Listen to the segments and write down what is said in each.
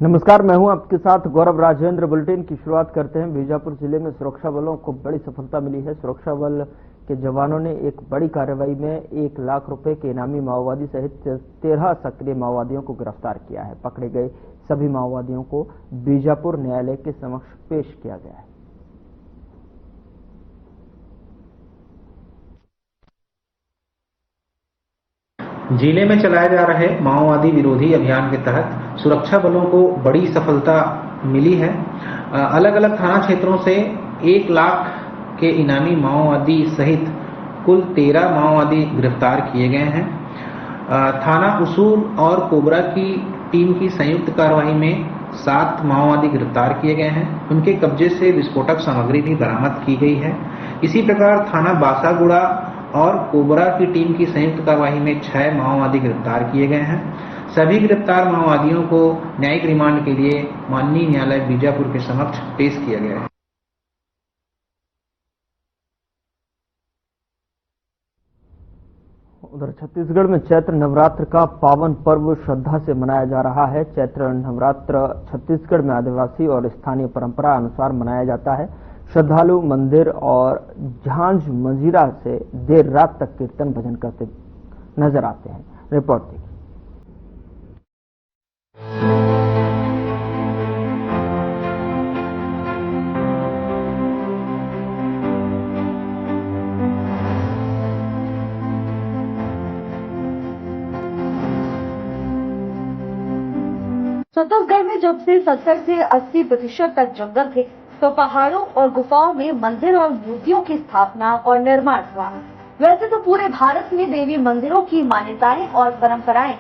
नमस्कार, मैं हूं आपके साथ गौरव राजेंद्र। बुलेटिन की शुरुआत करते हैं। बीजापुर जिले में सुरक्षा बलों को बड़ी सफलता मिली है। सुरक्षा बल के जवानों ने एक बड़ी कार्रवाई में 1 लाख रुपए के इनामी माओवादी सहित 13 सक्रिय माओवादियों को गिरफ्तार किया है। पकड़े गए सभी माओवादियों को बीजापुर न्यायालय के समक्ष पेश किया गया है। जिले में चलाए जा रहे माओवादी विरोधी अभियान के तहत सुरक्षा बलों को बड़ी सफलता मिली है। अलग अलग थाना क्षेत्रों से 1 लाख के इनामी माओवादी सहित कुल 13 माओवादी गिरफ्तार किए गए हैं। थाना उसूर और कोबरा की टीम की संयुक्त कार्रवाई में 7 माओवादी गिरफ्तार किए गए हैं। उनके कब्जे से विस्फोटक सामग्री भी बरामद की गई है। इसी प्रकार थाना बासागुड़ा और कोबरा की टीम की संयुक्त कार्रवाई में 6 माओवादी गिरफ्तार किए गए हैं। सभी गिरफ्तार माओवादियों को न्यायिक रिमांड के लिए माननीय न्यायालय बीजापुर के समक्ष पेश किया गया है। उधर छत्तीसगढ़ में चैत्र नवरात्र का पावन पर्व श्रद्धा से मनाया जा रहा है। चैत्र नवरात्र छत्तीसगढ़ में आदिवासी और स्थानीय परंपरा अनुसार मनाया जाता है। श्रद्धालु मंदिर और झांझ मंजीरा से देर रात तक कीर्तन भजन करते नजर आते हैं। रिपोर्ट देखिए। छत्तीसगढ़ में जब से 70 से 80% तक जंगल थे, तो पहाड़ों और गुफाओं में मंदिर और मूर्तियों की स्थापना और निर्माण हुआ। वैसे तो पूरे भारत में देवी मंदिरों की मान्यताएं और परंपराएं हैं,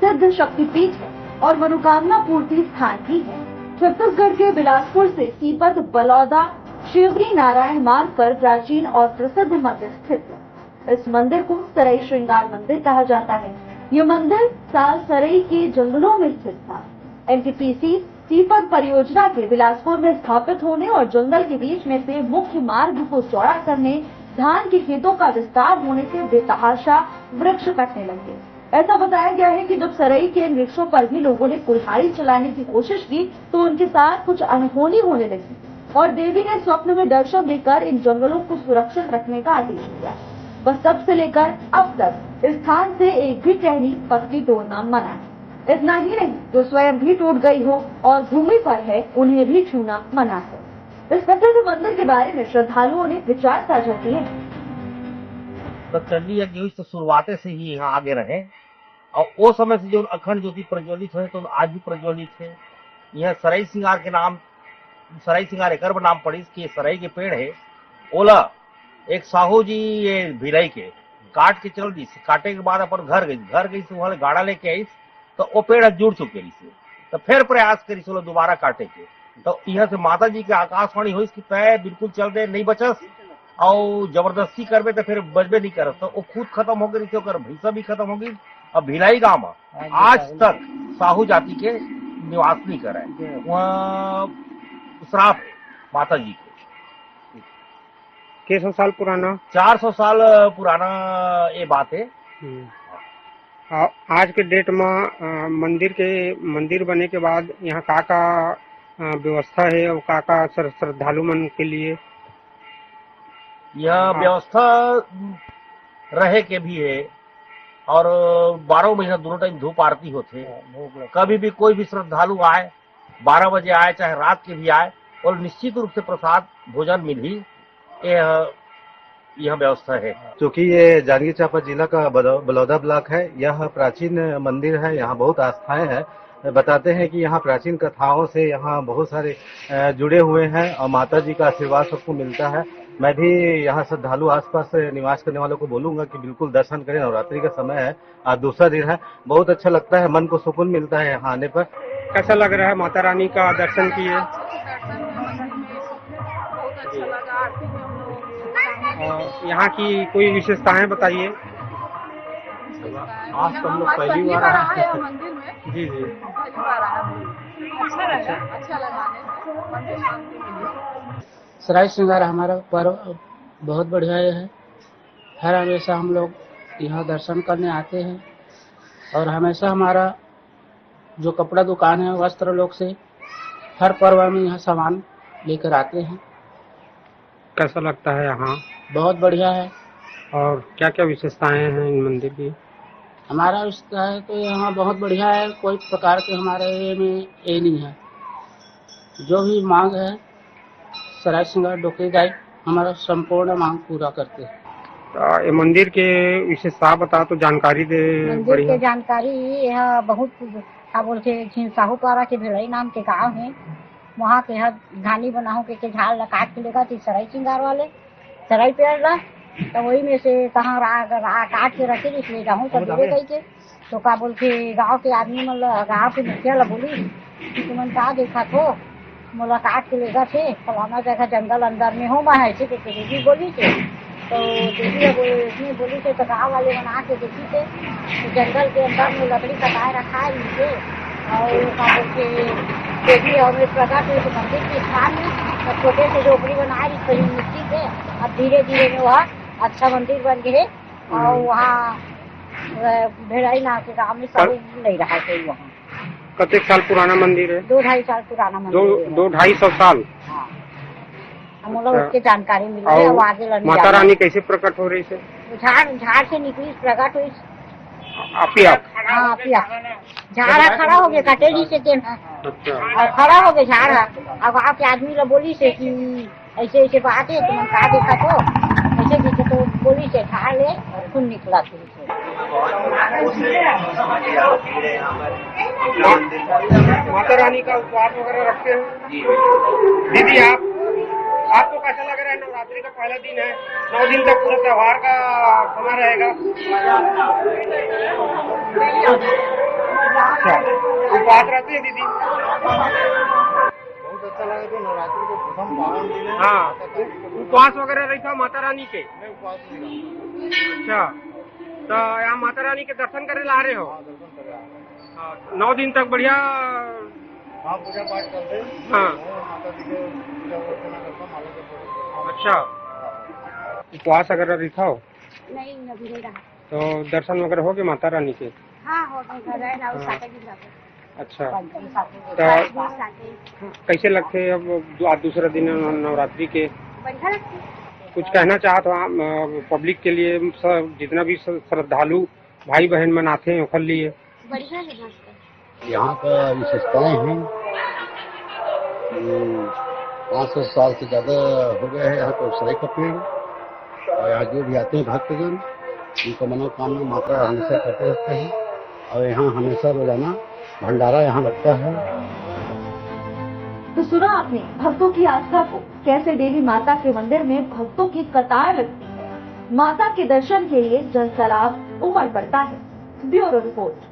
सिद्ध शक्तिपीठ है और मनोकामना पूर्ति स्थान भी है। छत्तीसगढ़ के बिलासपुर से सीपत बलौदा शिवरी नारायण मार्ग पर प्राचीन और प्रसिद्ध मंदिर स्थित है। इस मंदिर को सराई श्रृंगार मंदिर कहा जाता है। ये मंदिर साल सराई के जंगलों में स्थित था। एनटीपीसी सीपत परियोजना के बिलासपुर में स्थापित होने और जंगल के बीच में से मुख्य मार्ग को चौड़ा करने, धान के खेतों का विस्तार होने से बेतहाशा वृक्ष कटने लगे। ऐसा बताया गया है कि जब सराई के वृक्षों पर भी लोगों ने कुल्हाड़ी चलाने की कोशिश की, तो उनके साथ कुछ अनहोनी होने लगी और देवी ने स्वप्न में दर्शन देकर इन जंगलों को सुरक्षित रखने का आदेश दिया। बस तब से लेकर अब तक इस स्थान से एक भी टहनी पत्ती तोड़ना मना है। इतना ही नहीं, जो स्वयं भी टूट गई हो और भूमि पर है, उन्हें भी छूना मना है। इस प्रसिद्ध मंदिर के बारे में श्रद्धालुओं ने विचार साझा किए। तो चंडी यज्ञ तो शुरुआते से ही यहाँ आगे रहे और वो समय से जो अखंड ज्योति प्रज्वलित है, तो आज भी प्रज्वलित है। यह सराई सिंगार के नाम, सराई सिंगार एक नाम पड़ी कि सराई के पेड़ है ओला एक साहू जी ये भिलाई के काट के चल दी। काटे के बाद अपन घर गई से वहां गाड़ा लेके आई, तो वो पेड़ जुड़ चुके से, तो फिर प्रयास करी सोलो दोबारा काटे के। तो यह से माता जी के आकाशवाणी हुई कि पैर बिल्कुल चल दे नहीं बचस और जबरदस्ती करबे तो फिर बचबे नहीं करस। तो वो खुद खत्म हो गई, भैंसा भी खत्म हो गई। अब भिलाई गांव में आज तक साहू जाति के निवास नहीं करे, वहाँ श्राप है माता जी के। 600 साल पुराना, 400 साल पुराना ये बात है। आज के डेट में मंदिर बने के बाद यहाँ का व्यवस्था है और का श्रद्धालु मन के लिए यह व्यवस्था रहे के भी है और 12 महीना दोनों टाइम धूप आरती होते। कभी भी कोई भी श्रद्धालु आए, 12 बजे आए चाहे रात के भी आए, और निश्चित रूप से प्रसाद भोजन मिली, यह व्यवस्था है। क्योंकि ये जांजगीर चांपा जिला का बलौदा ब्लॉक है, यह प्राचीन मंदिर है, यहाँ बहुत आस्थाएं हैं। बताते हैं कि यहाँ प्राचीन कथाओं से यहाँ बहुत सारे जुड़े हुए हैं और माता जी का आशीर्वाद सबको मिलता है। मैं भी यहाँ श्रद्धालु आसपास निवास करने वालों को बोलूंगा कि बिल्कुल दर्शन करें। नवरात्रि का समय है, आज दूसरा दिन है, बहुत अच्छा लगता है, मन को सुकून मिलता है यहाँ आने पर। कैसा लग रहा है? माता रानी का दर्शन किए, यहाँ की कोई विशेषताएं बताइए। आज तो हम लोग पहली बार आए हैं मंदिर में। जी पहली बार आया, अच्छा लगा मंदिर शांति मिली। सराय श्रृंगार हमारा पर्व बहुत बढ़िया है। हर हमेशा हम लोग यहाँ दर्शन करने आते हैं और हमेशा हमारा जो कपड़ा दुकान है वस्त्र लोग से हर पर्व में यहाँ सामान लेकर आते हैं। कैसा लगता है यहाँ? बहुत बढ़िया है। और क्या क्या विशेषताएं हैं इन मंदिर की? हमारा रिश्ता है तो यहाँ बहुत बढ़िया है, कोई प्रकार के हमारे में ये नहीं है। जो भी मांग है सराय श्रृंगार डोके गाय हमारा संपूर्ण मांग पूरा करते हैं। तो ये मंदिर के विशेषता बता तो जानकारी दे। मंदिर बढ़िया के जानकारी यह बहुत क्या बोलते साहूपारा के भिड़ई नाम के गांव है, वहाँ के यहाँ घानी बनाहू के झाड़ ला काट के लेगा थी सराय श्रृंगार वाले सराय पेड़ ला, तो वही में से कहाँ काट के रखे इसलिए जाऊँ सब दे गई के। तो क्या बोलते गाँव के आदमी मतलब गाँव के मुखिया ला बोली तुमन का देखा थो मोला काट के लेगा थे फलाना जगह जंगल अंदर में हो मैं ऐसे देवी बोली थे। तो देवी बोली थे तो गाँव वाले बना के देखी थे तो जंगल के अंदर में लकड़ी कटाए रखा है नीचे और क्या बोलते देवी और प्रकट हुई तो मंदिर के स्थान में तो छोटे से झोपड़ी बनाए कहीं मिट्टी से। अब धीरे धीरे में वह अच्छा मंदिर बन गए और वहाँ भेड़ाई नाम के गाँव में सब नहीं रहा कोई वहाँ। कतेक साल पुराना मंदिर है? 2-2.5 साल पुराना मंदिर है। 2-2.5 साल। हाँ, हम लोग उसके जानकारी मिली है। और आगे माता रानी कैसे प्रकट हो रही है? झाड़ से निकली प्रकट हुई। आप ही आप? हाँ आप ही आप। झाड़ खड़ा हो गया कटेली से के और खड़ा हो गया झाड़। अब गाँव के आदमी लोग बोली से कि ऐसे ऐसे बात है तुम का देखा तो ऐसे देखे तो बोली से झाड़ ले और खून निकला फिर से। माता रानी का उपवास वगैरह रखते हैं? दीदी आपको कैसा लग रहा है? नवरात्रि का पहला दिन है, 9 दिन तक पूरा त्योहार का समय रहेगा। अच्छा, उपवास रहते हैं दीदी? बहुत अच्छा लगा तो नवरात्रि को प्रथम पावन दिन है। हाँ, उपवास वगैरह रहता माता रानी के? मैं उपवास नहीं रहा। अच्छा, तो यहाँ माता रानी के दर्शन करे ला रहे हो? हाँ, दर्शन कर रहा हूँ। 9 दिन तक बढ़िया। हाँ, पूजा पाठ करते हैं। हाँ, माता जी के पूजा अर्चना करता हूँ, माला के। अच्छा, उपवास अगर रखा हो? नहीं अभी नहीं रहा। तो दर्शन वगैरह हो गए माता रानी के? हाँ हो गए अच्छा, तो कैसे लगते हैं अब आज दूसरा दिन नवरात्रि के? बढ़िया लगती। कुछ कहना चाहते हो आप पब्लिक के लिए, सब जितना भी श्रद्धालु भाई बहन मनाते हैं ओखर लिए? बढ़िया है। यहाँ का विशेषताएं हैं 500 साल से ज्यादा हो गया है यहाँ तो सराय का पेड़। और यहाँ जो भी आते हैं भक्तजन उनका मनोकामना माता हमेशा करते रहते हैं और यहाँ हमेशा रोजाना भंडारा यहाँ लगता है। तो सुना आपने भक्तों की आस्था को, कैसे देवी माता के मंदिर में भक्तों की कतार लगती है। माता के दर्शन के लिए जनसैलाब उमड़ पड़ता है। Bureau report.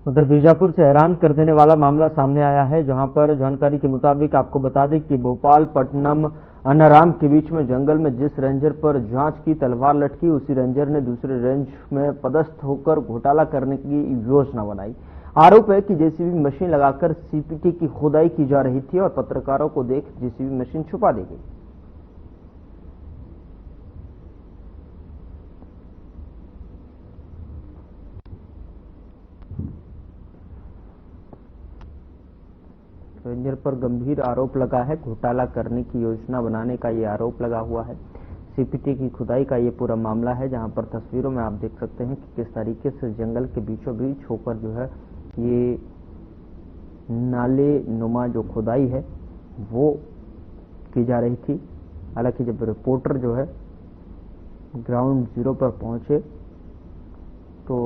उधर बीजापुर से हैरान कर देने वाला मामला सामने आया है, जहां पर जानकारी के मुताबिक आपको बता दें कि भोपाल पट्टनम अन्नाराम के बीच में जंगल में जिस रेंजर पर जांच की तलवार लटकी, उसी रेंजर ने दूसरे रेंज में पदस्थ होकर घोटाला करने की योजना बनाई। आरोप है कि जेसीबी मशीन लगाकर सीपीटी की खुदाई की जा रही थी और पत्रकारों को देख जेसीबी मशीन छुपा दी गई। रेंजर पर गंभीर आरोप लगा है, घोटाला करने की योजना बनाने का ये आरोप लगा हुआ है। सीपीटी की खुदाई का ये पूरा मामला है, जहां पर तस्वीरों में आप देख सकते हैं कि किस तरीके से जंगल के बीचों बीच होकर जो है ये नाले नुमा जो खुदाई है वो की जा रही थी। हालांकि जब रिपोर्टर जो है ग्राउंड जीरो पर पहुंचे तो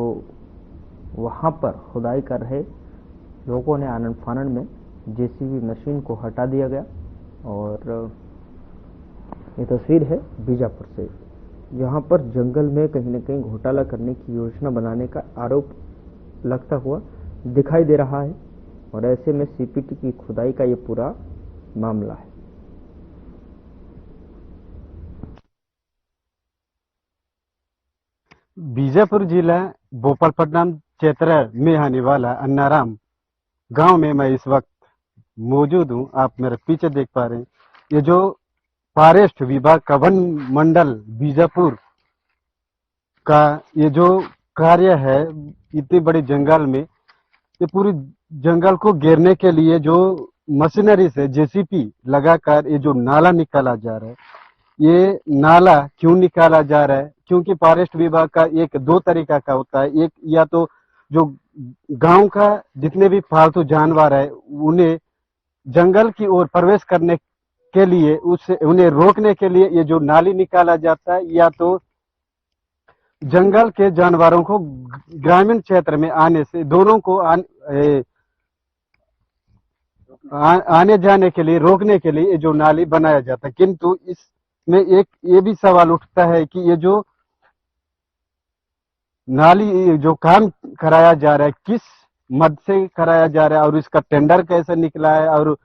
वहां पर खुदाई कर रहे लोगों ने आनन फानन में जेसीबी मशीन को हटा दिया गया। और ये तस्वीर है बीजापुर से, जहां पर जंगल में कहीं न कहीं घोटाला करने की योजना बनाने का आरोप लगता हुआ दिखाई दे रहा है। और ऐसे में सीपीटी की खुदाई का ये पूरा मामला है। बीजापुर जिला भोपालपट्टनम क्षेत्र में आने वाला अन्नाराम गांव में मैं इस वक्त मौजूद हूं। आप मेरे पीछे देख पा रहे हैं, ये जो फॉरेस्ट विभाग का वन मंडल बीजापुर का ये जो कार्य है, इतनी बड़ी जंगल में ये पूरी जंगल को घेरने के लिए जो मशीनरी से जेसीपी लगाकर ये जो नाला निकाला जा रहा है, ये नाला क्यों निकाला जा रहा है? क्योंकि फॉरेस्ट विभाग का एक दो तरीका का होता है। एक, या तो जो गांव का जितने भी पालतू जानवर है उन्हें जंगल की ओर प्रवेश करने के लिए उससे उन्हें रोकने के लिए ये जो नाली निकाला जाता है, या तो जंगल के जानवरों को ग्रामीण क्षेत्र में आने से दोनों को आने जाने के लिए रोकने के लिए ये जो नाली बनाया जाता है। किंतु इसमें एक ये भी सवाल उठता है कि ये जो नाली जो काम कराया जा रहा है किस मद से कराया जा रहा है और इसका टेंडर कैसे निकला है, और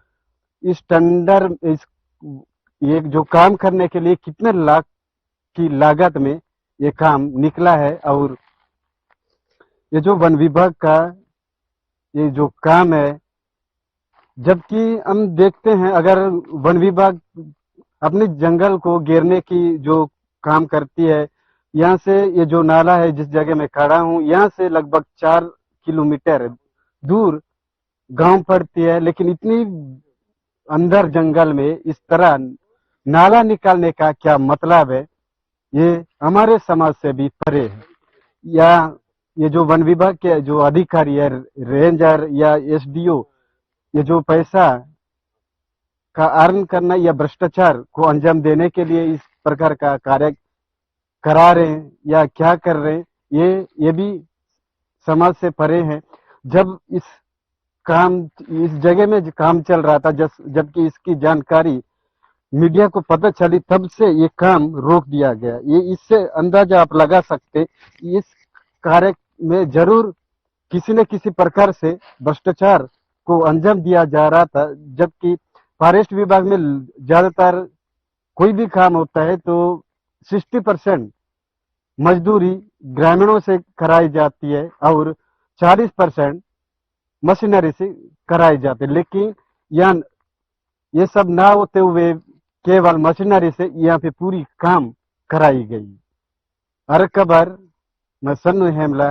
इस टेंडर ये जो काम करने के लिए कितने लाख की लागत में ये काम निकला है। और ये जो वन विभाग का ये जो काम है, जबकि हम देखते हैं अगर वन विभाग अपने जंगल को घेरने की जो काम करती है, यहाँ से ये जो नाला है जिस जगह मैं खड़ा हूँ यहाँ से लगभग 4 किलोमीटर दूर गांव पड़ती है, लेकिन इतनी अंदर जंगल में इस तरह नाला निकालने का क्या मतलब है? ये हमारे समाज से भी परे है। या ये जो वन विभाग के जो अधिकारी है, रेंजर या एसडीओ, ये जो पैसा का अर्न करना या भ्रष्टाचार को अंजाम देने के लिए इस प्रकार का कार्य करा रहे हैं या क्या कर रहे हैं, ये भी समाज से परे है। जब इस जगह में काम चल रहा था, जबकि इसकी जानकारी मीडिया को पता चली, तब से ये काम रोक दिया गया। ये इससे अंदाजा आप लगा सकते, इस कार्य में जरूर किसी न किसी प्रकार से भ्रष्टाचार को अंजाम दिया जा रहा था। जबकि फॉरेस्ट विभाग में ज्यादातर कोई भी काम होता है तो 60% मजदूरी ग्रामीणों से कराई जाती है और 40% मशीनरी से कराई जाती है। लेकिन यहाँ ये सब ना होते हुए केवल मशीनरी से यहाँ पे पूरी काम कराई गई। अरकबर मैं सन्नु हेमला,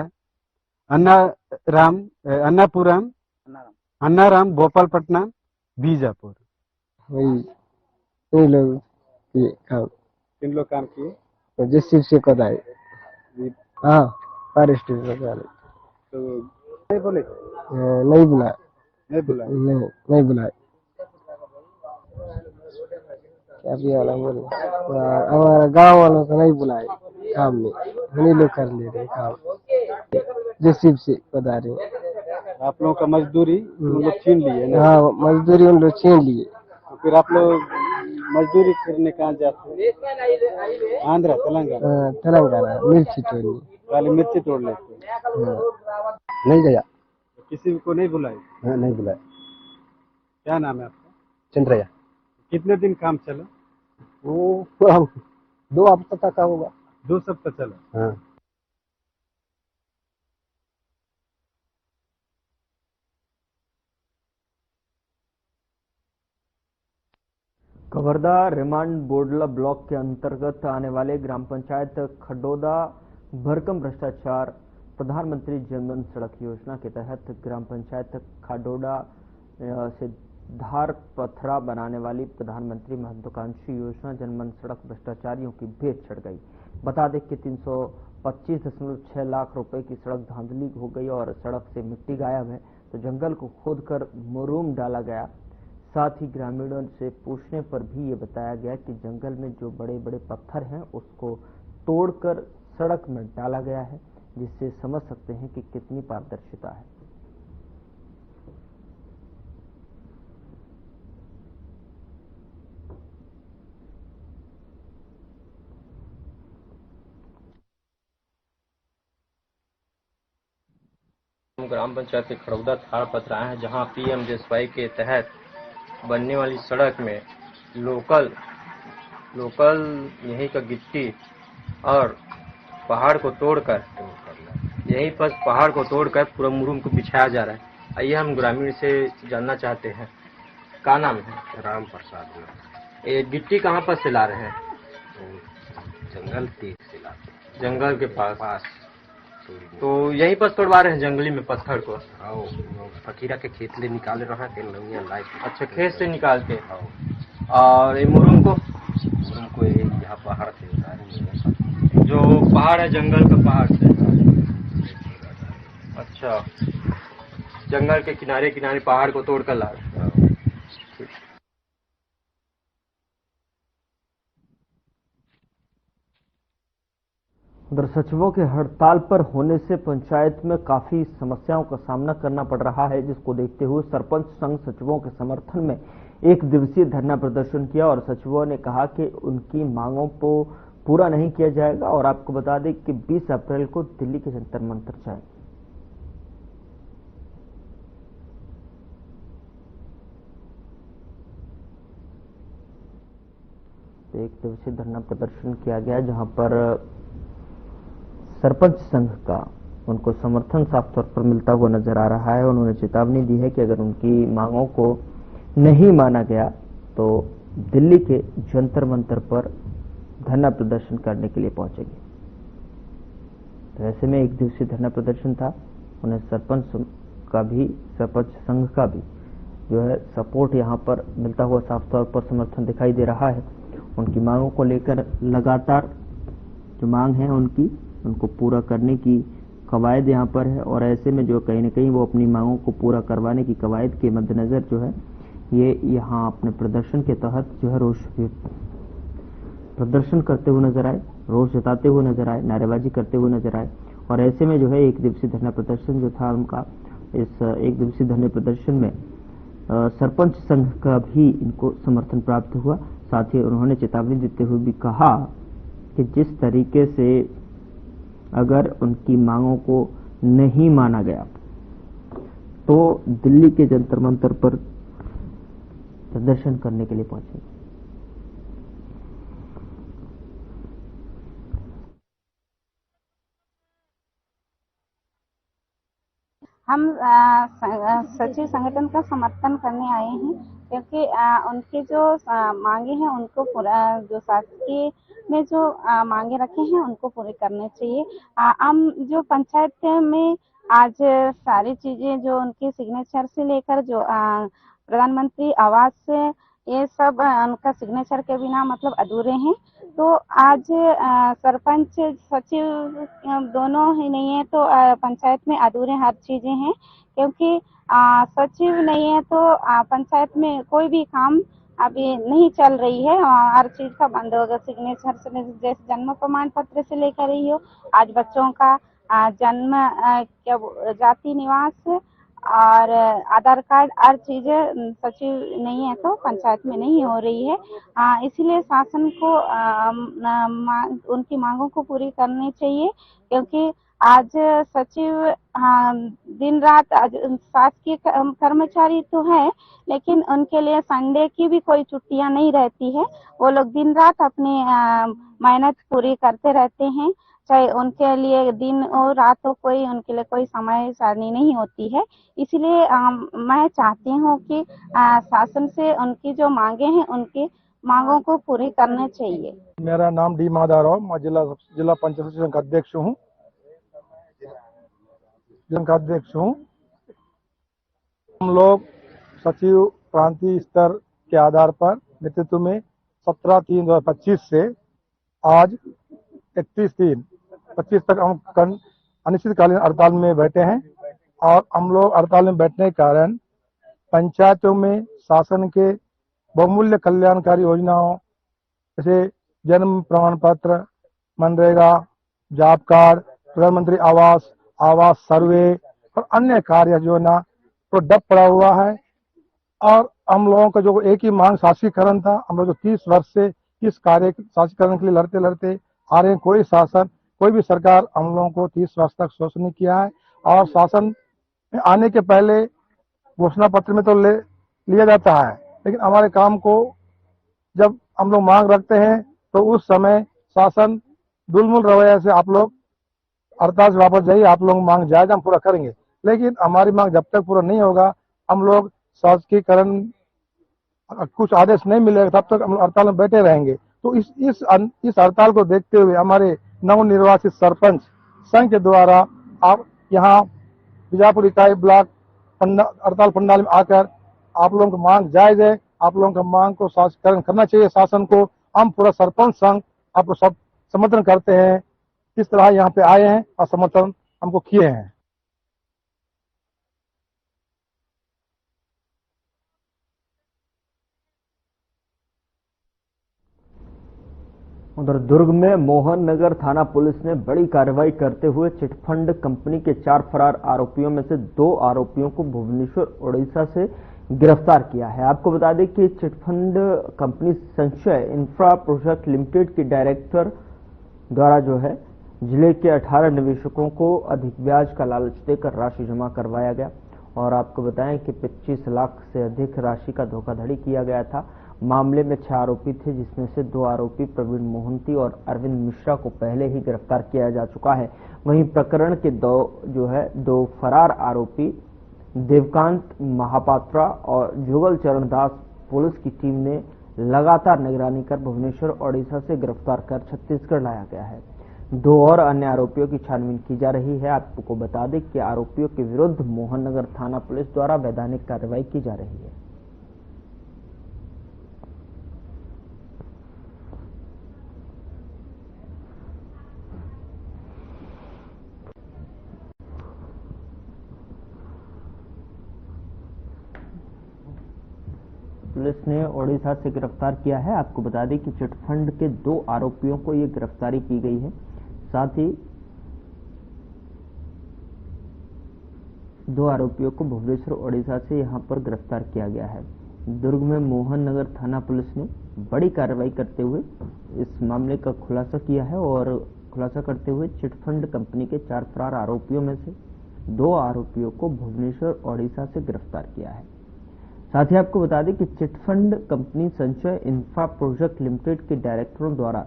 अन्नाराम भोपालपट्टनम बीजापुर। वही लोग काम, 3 लोग काम किए, तो जिस चीज से कदाई हाँ फॉरेस्ट वाले तो नहीं बोले, नहीं बुलाए, नहीं बुलाए। क्या भी वाला बोल, हमारा गांव वालों को नहीं बुलाए काम में, हम लोग कर ले रहे काम जिस चीज से बता रहे। आप लोगों का मजदूरी उन लोग छीन लिए ना? हाँ, मजदूरी उन लोग छीन लिए। तो फिर आप लोग मजदूरी करने कहाँ जाते हैं? आंध्रा, तेलंगाना? तेलंगाना मिर्ची तोड़नी, खाली मिर्ची तोड़ लेते? नहीं गया, किसी को नहीं बुलाए? नहीं बुलाए। क्या नाम है आपका? चंद्रया। कितने दिन काम चला? वो 2 हफ्ते तक का होगा। 2 सप्ताह चला? हाँ। कवर्धा रिमांड बोडला ब्लॉक के अंतर्गत आने वाले ग्राम पंचायत खडोदा भरकम भ्रष्टाचार प्रधानमंत्री जनमन सड़क योजना के तहत ग्राम पंचायत खडोदा से धार पथरा बनाने वाली प्रधानमंत्री महत्वाकांक्षी योजना जनमन सड़क भ्रष्टाचारियों की भेंट चढ़ गई। बता दें कि 325.6 लाख रुपए की सड़क धांधली हो गई और सड़क से मिट्टी गायब है, तो जंगल को खोदकर मुरूम डाला गया। साथ ही ग्रामीणों से पूछने पर भी ये बताया गया कि जंगल में जो बड़े बड़े पत्थर हैं उसको तोड़कर सड़क में डाला गया है, जिससे समझ सकते हैं कि कितनी पारदर्शिता है। ग्राम पंचायत के खड़ौदा थार पथराए हैं, जहां पीएमजेएसवाई के तहत बनने वाली सड़क में लोकल यहीं का गिट्टी और पहाड़ को तोड़कर पूरा मुरूम को बिछाया जा रहा है। आइए हम ग्रामीण से जानना चाहते हैं, क्या नाम है? राम प्रसाद। ये गिट्टी कहाँ पर से ला रहे हैं? जंगल तीर से लाते हैं। जंगल के पास। तो यहीं पर तोड़वा रहे हैं जंगली में पत्थर को? आओ फकीरा के खेत ले निकाल रहा है लाइट। अच्छा, खेत से निकाल के। और ये मुरुम को यहाँ पहाड़ से उतारेंगे, जो पहाड़ है जंगल का पहाड़ से। अच्छा, जंगल के किनारे किनारे पहाड़ को तोड़ कर ला रहे हैं। उधर सचिवों के हड़ताल पर होने से पंचायत में काफी समस्याओं का सामना करना पड़ रहा है, जिसको देखते हुए सरपंच संघ सचिवों के समर्थन में 1 दिवसीय धरना प्रदर्शन किया और सचिवों ने कहा कि उनकी मांगों को पूरा नहीं किया जाएगा। और आपको बता दें कि 20 अप्रैल को दिल्ली के जंतर मंतर जाएंगे। तो 1 दिवसीय धरना प्रदर्शन किया गया, जहां पर सरपंच संघ का उनको समर्थन साफ तौर पर मिलता हुआ नजर आ रहा है। उन्होंने चेतावनी दी है कि अगर उनकी मांगों को नहीं माना गया तो दिल्ली के जंतर मंतर पर धरना प्रदर्शन करने के लिए पहुंचेंगे। तो ऐसे में 1 दिवसीय धरना प्रदर्शन था। उन्हें सरपंच संघ का भी जो है सपोर्ट यहां पर मिलता हुआ साफ तौर पर समर्थन दिखाई दे रहा है। उनकी मांगों को लेकर लगातार जो मांग है उनको पूरा करने की कवायद यहाँ पर है। और ऐसे में जो कहीं न कहीं वो अपनी मांगों को पूरा करवाने की कवायद के मद्देनजर जो है ये यहाँ अपने प्रदर्शन के तहत जो है रोष प्रदर्शन करते हुए नजर आए, रोष जताते हुए नजर आए, नारेबाजी करते हुए नजर आए। और ऐसे में जो है 1 दिवसीय धरना प्रदर्शन जो था उनका, इस 1 दिवसीय धरना प्रदर्शन में सरपंच संघ का भी इनको समर्थन प्राप्त हुआ। साथ ही उन्होंने चेतावनी देते हुए भी कहा कि जिस तरीके से अगर उनकी मांगों को नहीं माना गया तो दिल्ली के जंतर मंतर पर प्रदर्शन करने के लिए पहुंचेंगे। हम सचिव संगठन का समर्थन करने आए हैं, क्योंकि उनके जो मांगे हैं उनको पूरा, जो शासकीय में जो मांगे रखे हैं उनको पूरे करने चाहिए। हम जो पंचायत में आज सारी चीजें जो उनके सिग्नेचर से लेकर जो प्रधानमंत्री आवास से ये सब उनका सिग्नेचर के बिना मतलब अधूरे हैं। तो आज सरपंच सचिव दोनों ही नहीं है तो पंचायत में अधूरे हर चीजें हैं, क्योंकि सचिव नहीं है तो पंचायत में कोई भी काम अभी नहीं चल रही है। हर चीज का बंद होगा, सिग्नेचर से जैसे जन्म प्रमाण पत्र से लेकर ही हो, आज बच्चों का जन्म जाति निवास और आधार कार्ड, हर चीजें सचिव नहीं है तो पंचायत में नहीं हो रही है। इसीलिए शासन को उनकी मांगों को पूरी करनी चाहिए, क्योंकि आज सचिव दिन रात शासकीय कर्मचारी तो है, लेकिन उनके लिए संडे की भी कोई छुट्टियां नहीं रहती है। वो लोग दिन रात अपनी मेहनत पूरी करते रहते हैं, चाहे उनके लिए दिन और रात हो, कोई उनके लिए कोई समय सारणी नहीं होती है। इसलिए मैं चाहती हूँ कि शासन से उनकी जो मांगे हैं उनकी मांगों को पूरी करना चाहिए। मेरा नाम डी माधवराव, मैं जिला पंचायत संघ का अध्यक्ष हूँ। हम लोग सचिव प्रांतीय स्तर के आधार पर नेतृत्व में 17/3/2025 से आज 31/3/25 तक हम अनिश्चितकालीन हड़ताल में बैठे हैं। और हम लोग हड़ताल में बैठने के कारण पंचायतों में शासन के बहुमूल्य कल्याणकारी योजनाओं जैसे जन्म प्रमाण पत्र, मनरेगा, जॉब कार्ड, प्रधानमंत्री आवास सर्वे और अन्य कार्य जो ना तो डब पड़ा हुआ है। और हम लोगों का जो एक ही मांग शासकीकरण था, हम लोग जो 30 वर्ष से इस कार्य शासकीकरण के लिए लड़ते आ रहे हैं। कोई भी सरकार हम लोगों को 30 वर्ष तक शोषण नहीं किया है। और शासन में आने के पहले घोषणा पत्र में तो लिया जाता है, लेकिन हमारे काम को जब हम लोग मांग रखते हैं तो उस समय शासन दुलमुल रवैया से आप लोग हड़ताल से वापस जाइए, आप लोग मांग जायज हम पूरा करेंगे। लेकिन हमारी मांग जब तक पूरा नहीं होगा, हम लोग शासकीयकरण कुछ आदेश नहीं मिलेगा तब तक हम हड़ताल में बैठे रहेंगे। तो इस हड़ताल को देखते हुए हमारे नवनिर्वाचित सरपंच संघ के द्वारा आप यहाँ बीजापुर इकाई ब्लॉक हड़ताल पंडाल में आकर आप लोगों की मांग जायज है, आप लोगों की मांग को शासकीकरण करना चाहिए शासन को। हम पूरा सरपंच संघ आपको सब समर्थन करते हैं। किस तरह यहाँ पे आए हैं और समर्थन हमको किए हैं। उधर दुर्ग में मोहन नगर थाना पुलिस ने बड़ी कार्रवाई करते हुए चिटफंड कंपनी के 4 फरार आरोपियों में से 2 आरोपियों को भुवनेश्वर ओडिशा से गिरफ्तार किया है। आपको बता दें कि चिटफंड कंपनी संचय इंफ्रा प्रोजेक्ट लिमिटेड के डायरेक्टर द्वारा जो है जिले के 18 निवेशकों को अधिक ब्याज का लालच देकर राशि जमा करवाया गया और आपको बताएं कि 25 लाख से अधिक राशि का धोखाधड़ी किया गया था। मामले में 6 आरोपी थे, जिसमें से 2 आरोपी प्रवीण मोहंती और अरविंद मिश्रा को पहले ही गिरफ्तार किया जा चुका है। वहीं प्रकरण के 2 फरार आरोपी देवकांत महापात्रा और जुगल चरण दास पुलिस की टीम ने लगातार निगरानी कर भुवनेश्वर ओडिशा से गिरफ्तार कर छत्तीसगढ़ लाया गया है। 2 और अन्य आरोपियों की छानबीन की जा रही है। आपको बता दें कि आरोपियों के विरुद्ध मोहन नगर थाना पुलिस द्वारा वैधानिक कार्रवाई की जा रही है। पुलिस ने ओडिशा से गिरफ्तार किया है। आपको बता दें कि चिटफंड के 2 आरोपियों को ये गिरफ्तारी की गई है। साथ ही 2 आरोपियों को भुवनेश्वर ओडिशा से यहां पर गिरफ्तार किया गया है। दुर्ग में मोहन नगर थाना पुलिस ने बड़ी कार्रवाई करते हुए इस मामले का खुलासा किया है और खुलासा करते हुए चिटफंड कंपनी के 4 फरार आरोपियों में से 2 आरोपियों को भुवनेश्वर ओडिशा से गिरफ्तार किया है। साथ ही आपको बता दें कि चिटफंड कंपनी संचय इंफ्रा प्रोजेक्ट लिमिटेड के डायरेक्टरों द्वारा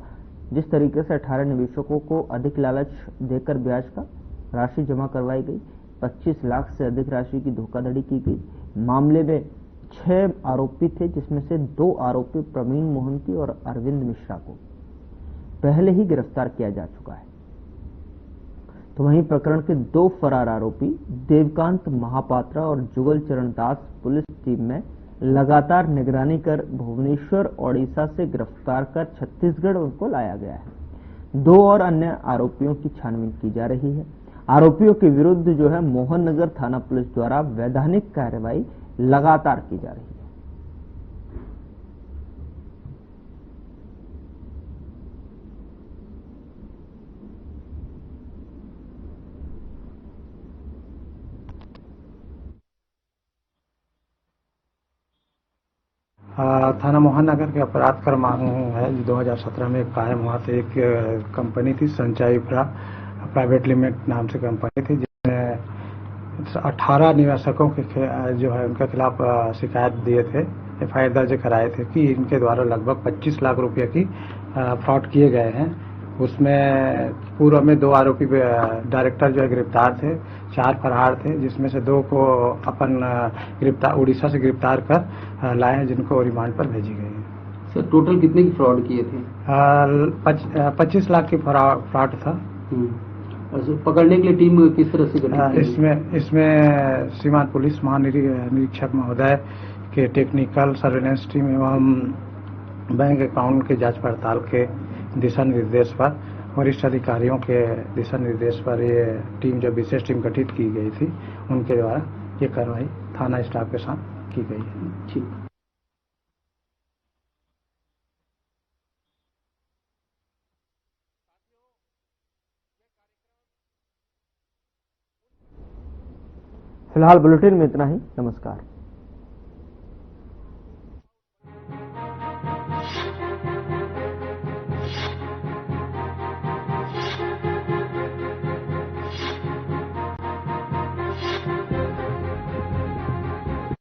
जिस तरीके से 18 निवेशकों को अधिक लालच देकर ब्याज का राशि जमा करवाई गई, 25 लाख से अधिक राशि की धोखाधड़ी की गई। मामले में 6 आरोपी थे, जिसमें से 2 आरोपी प्रवीण मोहंती और अरविंद मिश्रा को पहले ही गिरफ्तार किया जा चुका है। तो वहीं प्रकरण के 2 फरार आरोपी देवकांत महापात्रा और जुगल चरण दास पुलिस टीम में लगातार निगरानी कर भुवनेश्वर ओडिशा से गिरफ्तार कर छत्तीसगढ़ उनको लाया गया है। 2 और अन्य आरोपियों की छानबीन की जा रही है। आरोपियों के विरुद्ध जो है मोहन नगर थाना पुलिस द्वारा वैधानिक कार्रवाई लगातार की जा रही है। थाना मोहन नगर के अपराध क्रमांक है 2017 में कायम हुआ था। एक कंपनी थी संचय इंफ्रा प्राइवेट लिमिटेड नाम से कंपनी थी, जिसमें 18 निवेशकों के जो है उनके खिलाफ शिकायत दिए थे, FIR दर्ज कराए थे कि इनके द्वारा लगभग 25 लाख रुपए की फ्रॉड किए गए हैं। उसमें पूर्व में 2 आरोपी डायरेक्टर जो है गिरफ्तार थे, 4 फरार थे, जिसमें से 2 को अपन उड़ीसा से गिरफ्तार कर लाए हैं, जिनको रिमांड पर भेजी गई है। सर टोटल कितने की फ्रॉड किए थे? 25 लाख की फ्रॉड था। पकड़ने के लिए टीम किस तरह से गठित? इसमें सीमांत पुलिस महानिरीक्षक महोदय के टेक्निकल सर्वेलेंस टीम एवं बैंक अकाउंट के जांच पड़ताल के दिशा निर्देश पर, वरिष्ठ अधिकारियों के दिशा निर्देश पर ये टीम, जो विशेष टीम गठित की गई थी, उनके द्वारा ये कार्रवाई थाना स्टाफ के साथ की गई है। ठीक। फिलहाल बुलेटिन में इतना ही। नमस्कार।